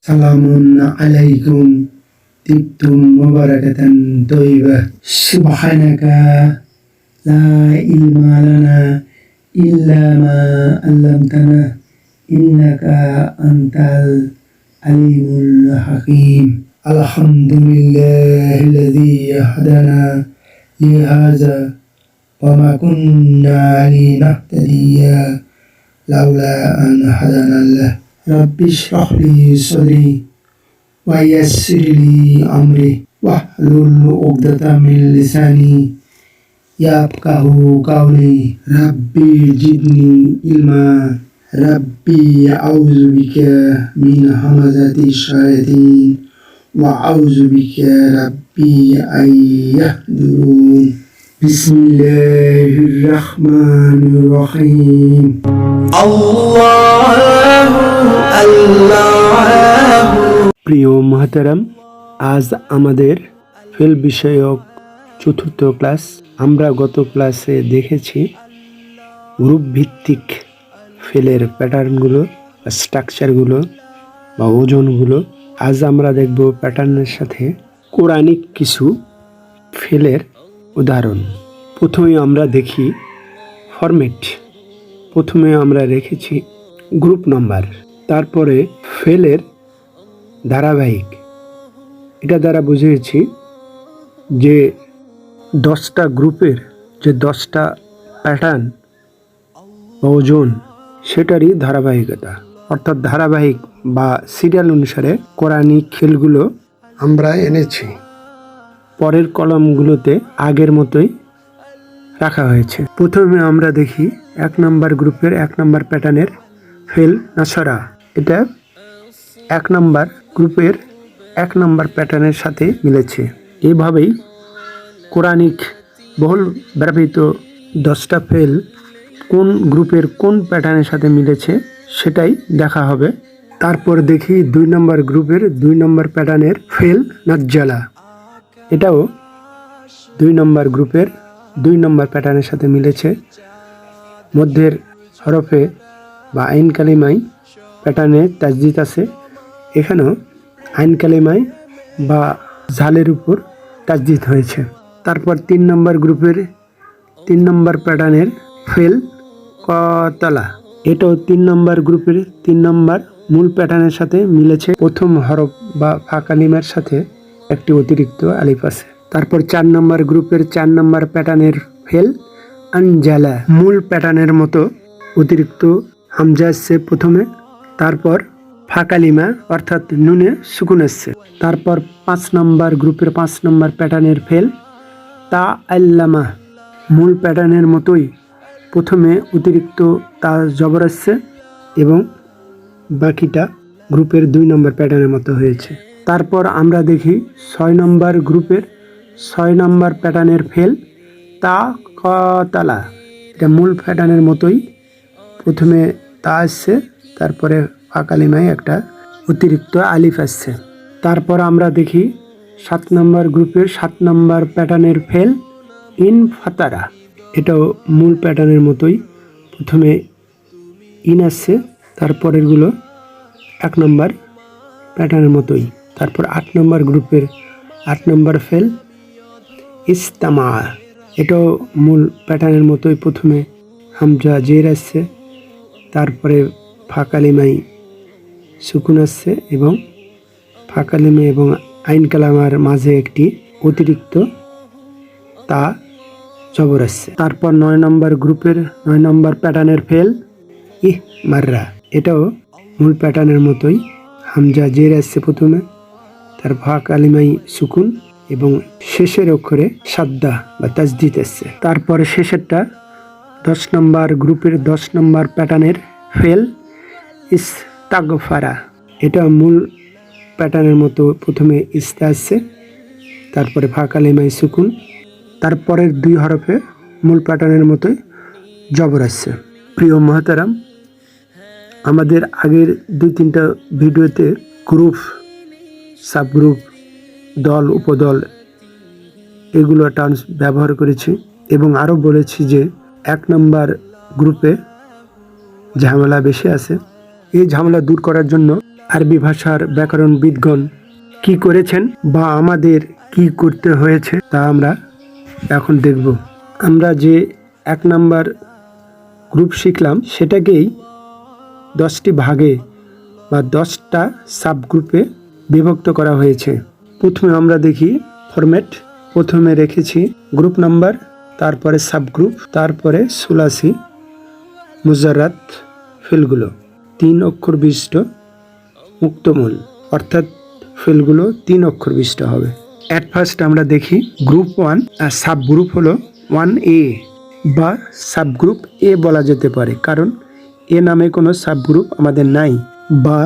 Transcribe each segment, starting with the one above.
সালামুন আলাইকুম তিবতুম মুবারাকাতান তয়্যিবা সুবহানাকা লা ইলমা লানা ইল্লা মা আল্লামতানা ইন্নাকা আনতাল আলিমুল হাকিম আলহামদুলিল্লাহিল্লাযী হাদানা লিহাযা ওয়া মা কুন্না লিনাহতাদিয়া লাউলা আন হাদানাল্লাহ Rabbi shrah li sadri wa yassir li amri wahlul 'uqdatam min lisani yafqahu qawli Rabbi zidni ilma Rabbi a'udzu bika min hamazati syayatin wa a'udzu bika Rabbi an yahdurun Bismillahirrahmanirrahim প্রিয় মহতারাম, আজ আমাদের ফেল বিষয়ক চতুর্থ class. আমরা গত ক্লাসে দেখেছি গ্রুপ ভিত্তিক ফেলের প্যাটার্নগুলো, স্ট্রাকচারগুলো বা ওজনগুলো। আজ আমরা দেখব প্যাটার্নের সাথে কোরআনিক কিছু ফেলের উদাহরণ। প্রথমে আমরা দেখি ফরম্যাট। প্রথমে আমরা রেখেছি গ্রুপ নাম্বার, তারপরে ফেলের ধারাবাহিক। এটা দ্বারা বুঝিয়েছি যে 10টা গ্রুপের যে 10টা প্যাটার্ন বা ওজন, সেটারই ধারাবাহিকতা, অর্থাৎ ধারাবাহিক বা সিরিয়াল অনুসারে কোরআনিক খেলগুলো আমরা এনেছি। পরের কলামগুলোতে আগের মতোই রাখা হয়েছে। প্রথমে আমরা দেখি 1 নম্বর গ্রুপের 1 নম্বর প্যাটার্নের ফেল নাসরা। এটা 1 নম্বর গ্রুপের 1 নম্বর প্যাটার্নের সাথে মিলেছে। এইভাবেই কোরআনিক বহুল ব্যবহৃত 10টা ফেল কোন গ্রুপের কোন প্যাটার্নের সাথে মিলেছে সেটাই দেখা হবে। তারপর দেখি 2 নম্বর গ্রুপের 2 নম্বর প্যাটার্নের ফেল নাজ্জালা। এটাও 2 নম্বর গ্রুপের 2 নম্বর প্যাটার্নের সাথে মিলেছে। মধ্যের হরফে বা আইন কালিমায় প্যাটার্নে তাজদিদ আছে। এখানেও আইন কালিমায় বা ঝালের উপর তাজদিদ হয়েছে। তারপর 3 নম্বর গ্রুপের 3 নম্বর প্যাটার্নের ফেল কতলা। এটাও 3 নম্বর গ্রুপের 3 নম্বর মূল প্যাটার্নের সাথে মিলেছে। প্রথম হরফ বা ফা কালিমার সাথে একটি অতিরিক্ত আলিফ আছে। তারপর 4 নম্বর গ্রুপের 4 নম্বর প্যাটার্নের ফেল আনজালা। মূল প্যাটার্নের মতো অতিরিক্ত হামজা আসছে প্রথমে, তারপর ফা কালিমা অর্থাৎ নুনে সুকুন আসছে। তারপর 5 নম্বর গ্রুপের 5 নম্বর প্যাটার্নের ফেল তা আল্লামা। মূল প্যাটার্নের মতোই প্রথমে অতিরিক্ত তা জবর আসছে এবং বাকিটা গ্রুপের 2 নম্বর প্যাটার্নের মতো হয়েছে। তারপর আমরা দেখি 6 নম্বর গ্রুপের 6 নম্বর প্যাটার্নের ফেল তা কতালা। এটা মূল প্যাটার্নের মতোই প্রথমে তা আসছে, তারপরে ফা কালিমায় একটা অতিরিক্ত আলিফ আসছে। তারপর আমরা দেখি 7 নম্বর গ্রুপের 7 নম্বর প্যাটার্নের ফেল ইন ফাতারা। এটাও মূল প্যাটার্নের মতোই প্রথমে ইন আসছে, তারপরেরগুলো 1 নম্বর প্যাটার্নের মতোই। তারপর 8 নম্বর গ্রুপের 8 নম্বর ফেল ইস্তামা। এটাও মূল প্যাটার্নের মতোই প্রথমে হামজা জের আসছে, তারপরে ফা কালিমায় সুকুন আসছে এবং ফা কালিমা এবং আইন কালামার মাঝে একটি অতিরিক্ত তা জবর আসছে। তারপর 9 নম্বর গ্রুপের 9 নম্বর প্যাটার্নের ফেল ইহ মাররা। এটাও মূল প্যাটার্নের মতোই হামজা জের আসছে প্রথমে, তার ফা কালিমাই সুকুন এবং শেষের অক্ষরে সাদ্দা বা তাজদিদ আসছে। তারপরে শেষেরটা 10 নম্বর গ্রুপের 10 নম্বর প্যাটার্নের ফেল ইস্তাগফারা। এটা মূল প্যাটার্নের মতো প্রথমে ইস্তা আসছে, তারপরে ফা কালিমাই সুকুন, তারপরের 2 হরফে মূল প্যাটার্নের মতোই জবর আসছে। প্রিয় মহতারাম, আমাদের আগের 2-3টা ভিডিওতে গ্রুপ, সাবগ্রুপ, দল, উপদল এগুলো টার্মস ব্যবহার করেছি এবং আরও বলেছি যে 1 নম্বর গ্রুপে ঝামেলা বেশি আছে। এই ঝামেলা দূর করার জন্য আরবি ভাষার ব্যাকরণবিদগণ কি করেছেন বা আমাদের কি করতে হয়েছে তা আমরা এখন দেখব। আমরা যে 1 নাম্বার গ্রুপ শিখলাম সেটাকেই 10টি ভাগে বা 10টা সাবগ্রুপে বিভক্ত করা হয়েছে। প্রথমে আমরা দেখি ফরম্যাট। প্রথমে রেখেছি গ্রুপ নাম্বার, তারপরে সাবগ্রুপ, তারপরে সুলাসি মুজাররাদ ফেলগুলো 3 অক্ষর বিশিষ্ট মুক্তমূল, অর্থাৎ ফেলগুলো 3 অক্ষর বিশিষ্ট হবে। অ্যাট ফার্স্ট আমরা দেখি গ্রুপ 1 আর সাবগ্রুপ হলো 1A বা সাবগ্রুপ এ বলা যেতে পারে, কারণ এ নামে কোনো সাবগ্রুপ আমাদের নাই বা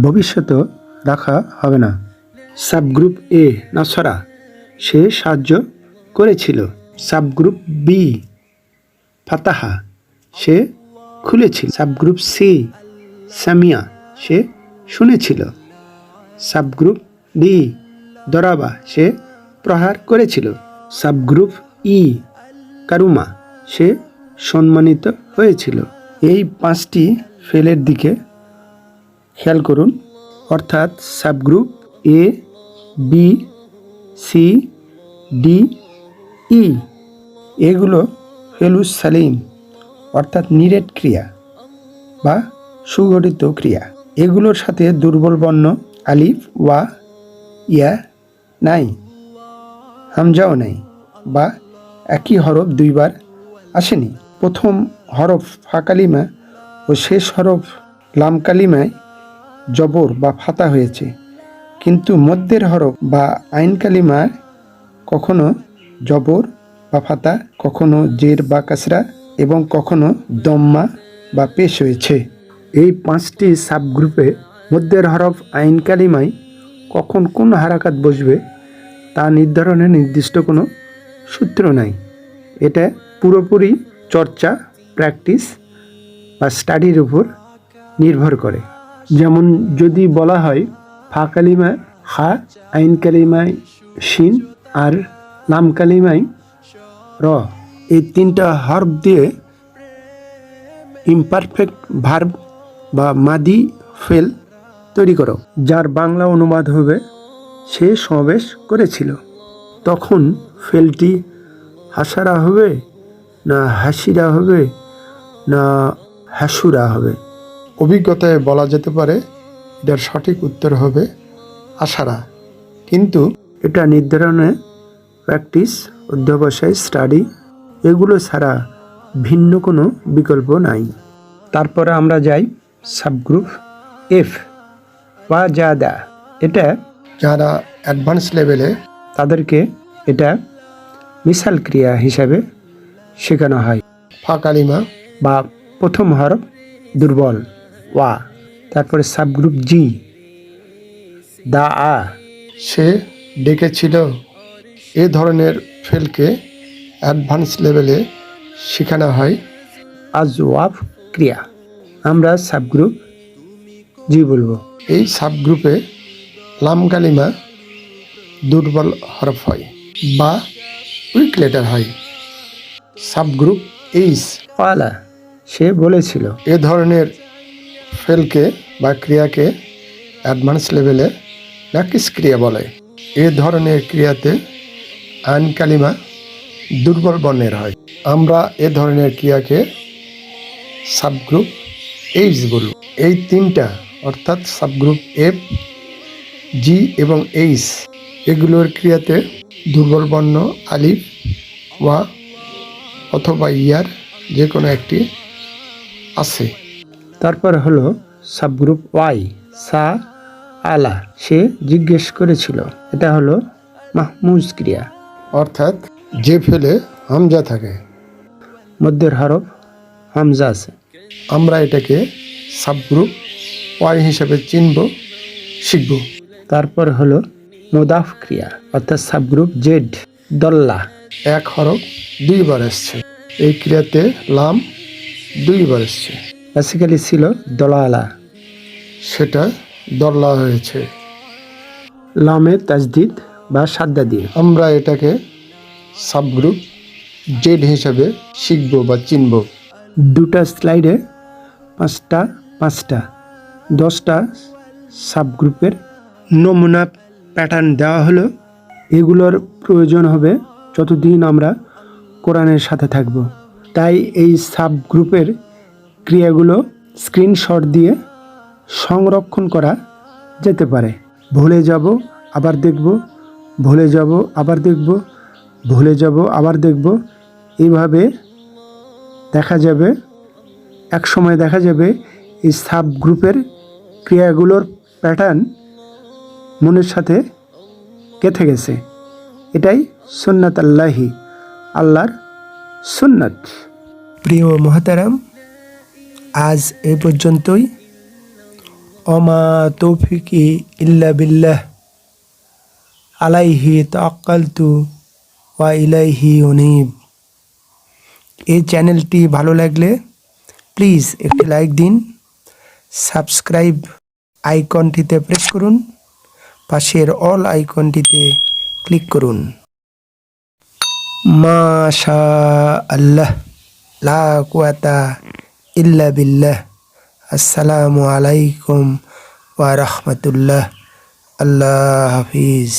ভবিষ্যতেও রাখা হবে না। সাবগ্রুপ এ নাসরা, সে সাহায্য করেছিল। সাবগ্রুপ বি ফাতাহা, সে খুলেছিল। সাবগ্রুপ সি সামিয়া, সে শুনেছিল। সাবগ্রুপ ডি দরাবা, সে প্রহার করেছিল। সাবগ্রুপ ই কারুমা, সে সম্মানিত হয়েছিল। এই 5টি ফেলের দিকে খেয়াল করুন, অর্থাৎ সাবগ্রুপ এ, বি, সি, ডি, ই এগুলো ফেলুস সালিম, অর্থাৎ নিরেট ক্রিয়া বা সুগঠিত ক্রিয়া। এগুলোর সাথে দুর্বল বর্ণ আলিফ, ওয়া, ইয়া নাই, হামজাও নাই বা একই হরফ 2বার আসেনি। প্রথম হরফ ফা কালিমা ও শেষ হরফ লাম কালিমায় জবর বা ফাতা হয়েছে, কিন্তু মধ্যের হরফ বা আইন কালিমায় কখনো জবর বা ফাতা, কখনো জের বা কাসরা এবং কখনো দম্মা বা পেশ হয়েছে। এই 5টি সাবগ্রুপে মধ্যের হরফ আইন কালিমায় কখন কোন হারাকাত বসবে তা নির্ধারণের নির্দিষ্ট কোনো সূত্র নাই। এটা পুরোপুরি চর্চা, প্র্যাকটিস বা স্টাডির উপর নির্ভর করে। যেমন যদি বলা হয় ফা কালিমায় হা, আইন কালিমায় শিন আর লাম কালিমায় র, এই 3টা হরফ দিয়ে ইমপারফেক্ট ভার্ব বা মাদি ফেল তৈরি করো, যার বাংলা অনুবাদ হবে সে সমাবেশ করেছিল। তখন ফেলটি হাসারা হবে না হাসিরা হবে না হাসুরা হবে? অভিজ্ঞতায় বলা যেতে পারে এটার সঠিক উত্তর হবে আশারা, কিন্তু এটা নির্ধারণে প্র্যাকটিস, অধ্যবসায়, স্টাডি এগুলো ছাড়া ভিন্ন কোনো বিকল্প নাই। তারপরে আমরা যাই সাবগ্রুপ এফ বা জাদা। এটা যারা অ্যাডভান্স লেভেলে তাদেরকে এটা মিসাল ক্রিয়া হিসাবে শেখানো হয়। ফা কালিমা বা প্রথম হরফ দুর্বল ওয়া। তারপরে সাবগ্রুপ জি দা আ, সে ডেকেছিল। এ ধরনের ফেলকে অ্যাডভান্স লেভেলে শেখানো হয় আজওয়াব ক্রিয়া। আমরা সাবগ্রুপ জি বলবো। এই সাবগ্রুপে লাম কালিমা দুর্বল হরফ হয় বা উইক লেটার হয়। সাবগ্রুপ এইচ পালা, সে বলেছিল। এ ধরনের ফেলকে বা ক্রিয়াকে অ্যাডভান্স লেভেলে নাকিস ক্রিয়া বলে। এ ধরনের ক্রিয়াতে আইন কালিমা দুর্বল বর্ণের হয়। আমরা এ ধরনের ক্রিয়াকে সাবগ্রুপ এইচ বলব। এই 3টা অর্থাৎ সাবগ্রুপ এফ, জি এবং এইচ এগুলোর ক্রিয়াতে দুর্বল বর্ণ আলিফ, ওয়া অথবা ইয়ার যে কোনো একটি আছে। তারপর হলো সাবগ্রুপ ওয়াই সা আলা, সে জিজ্ঞেস করেছিল। এটা হলো মাহমুজ ক্রিয়া, অর্থাৎ যে ফেলে হামজা থাকে, মধ্যের হরফ হামজা আছে। আমরা এটাকে সাবগ্রুপ ওয়াই হিসাবে চিনব, শিখব। তারপর হলো মুদাফ ক্রিয়া, অর্থাৎ সাবগ্রুপ জেড দল্লা, 1 হরফ 2বার আসছে। এই ক্রিয়াতে লাম 2বার আসছে। বেসিক্যালি ছিল দলালা, সেটা দল্লা হয়েছে লামে তাজদিদ বা সাদ্দা দিয়ে। আমরা এটাকে সাবগ্রুপ জেড হিসাবে শিখব বা চিনব। 2টা স্লাইডে 5টা 5টা 10টা সাবগ্রুপের নমুনা প্যাটার্ন দেওয়া হলো। এগুলোর প্রয়োজন হবে যতদিন আমরা কোরআনের সাথে থাকব। তাই এই সাবগ্রুপের ক্রিয়াগুলো স্ক্রিনশট দিয়ে সংরক্ষণ করা যেতে পারে। ভুলে যাব আবার দেখব, ভুলে যাব আবার দেখব, ভুলে যাব আবার দেখব, এইভাবে দেখা যাবে। এক সময় দেখা যাবে এই সাবগ্রুপের ক্রিয়াগুলোর প্যাটার্ন মনের সাথে গেঁথে গেছে। এটাই সুন্নাত আল্লাহি, আল্লাহর সুন্নাত। প্রিয় মুহতারাম, আজ এই পর্যন্তই। অমা তৌফিকি ইল্লা বিল্লাহ, আলাইহি তাওয়াক্কালতু ওয়া ইলাইহি উনীব। এই চ্যানেলটি ভালো লাগলে প্লিজ একটি লাইক দিন, সাবস্ক্রাইব আইকনটিতে প্রেস করুন, পাশের অল আইকনটিতে ক্লিক করুন। মাশা আল্লাহ, লা কুওয়াতা ইল্লা বিল্লাহ। আসসালামু আলাইকুম ওয়া রাহমাতুল্লাহ। আল্লাহ হাফিজ।